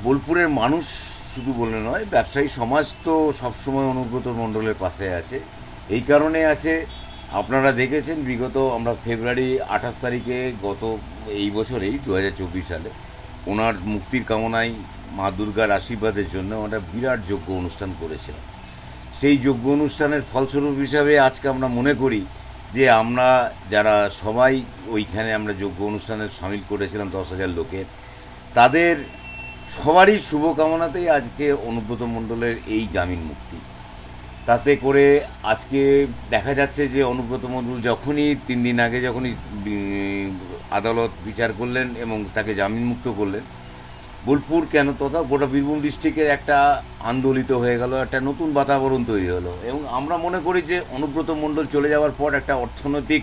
বোলপুরের মানুষ শুধু বলে নয়, ব্যবসায়ী সমাজ তো সবসময় অনুব্রত মণ্ডলের পাশে আছে। এই কারণে আছে, আপনারা দেখেছেন বিগত আমরা ফেব্রুয়ারি 28 তারিখে গত এই বছরেই 2024 সালে ওনার মুক্তির কামনায় মা দুর্গার আশীর্বাদের জন্য আমরা বিরাট যজ্ঞ অনুষ্ঠান করেছিলাম। সেই যজ্ঞ অনুষ্ঠানের ফলস্বরূপ হিসাবে আজকে আমরা মনে করি যে আমরা যারা সবাই ওইখানে আমরা যজ্ঞ অনুষ্ঠানে সামিল করেছিলাম 10,000 লোকের, তাদের সবারই শুভকামনাতেই আজকে অনুব্রত মণ্ডলের এই জামিন মুক্তি। তাতে করে আজকে দেখা যাচ্ছে যে অনুব্রত মণ্ডল যখনই 3 দিন আগে যখনই আদালত বিচার করলেন এবং তাকে জামিন মুক্ত করলেন, বোলপুর কেন তথা গোটা বীরভূম ডিস্ট্রিক্টের একটা আন্দোলিত হয়ে গেল, একটা নতুন বাতাবরণ তৈরি হলো। এবং আমরা মনে করি যে অনুব্রত মণ্ডল চলে যাওয়ার পর একটা অর্থনৈতিক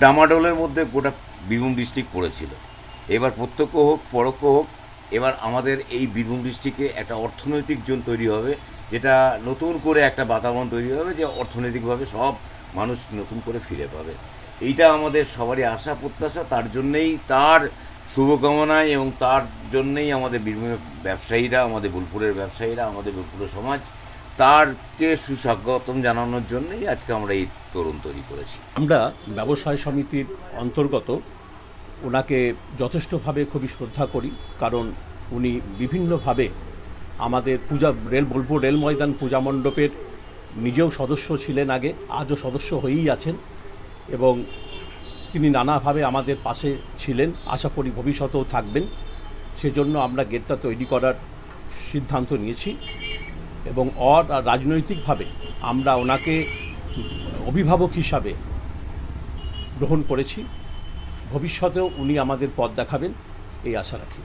ডামাডোলের মধ্যে গোটা বীরভূম ডিস্ট্রিক্ট পড়েছিল। এবার প্রত্যক্ষ হোক পরোক্ষ হোক, এবার আমাদের এই বীরভূম ডিস্ট্রিক্টে একটা অর্থনৈতিক জোন তৈরি হবে, যেটা নতুন করে একটা বাতাবরণ তৈরি হবে, যে অর্থনৈতিকভাবে সব মানুষ নতুন করে ফিরে পাবে। এইটা আমাদের সবারই আশা প্রত্যাশা। তার জন্যেই, তার শুভকামনায় এবং তার জন্যেই আমাদের বীরভূমের ব্যবসায়ীরা, আমাদের বোলপুরের ব্যবসায়ীরা, আমাদের বোলপুরের সমাজ তারকে সুস্বাগতম জানানোর জন্যই আজকে আমরা এই তরুণ তৈরি করেছি। আমরা ব্যবসায় সমিতির অন্তর্গত ওনাকে যথেষ্টভাবে খুবই শ্রদ্ধা করি, কারণ উনি বিভিন্নভাবে আমাদের বোলপুর রেল ময়দান পূজা মণ্ডপের নিজেও সদস্য ছিলেন আগে, আজও সদস্য হয়েই আছেন এবং তিনি নানাভাবে আমাদের পাশে ছিলেন, আশা করি ভবিষ্যতেও থাকবেন। সেজন্য আমরা গেটটা তৈরি করার সিদ্ধান্ত নিয়েছি এবং রাজনৈতিকভাবে আমরা ওনাকে অভিভাবক হিসাবে গ্রহণ করেছি। ভবিষ্যতেও উনি আমাদের পথ দেখাবেন এই আশা রাখি।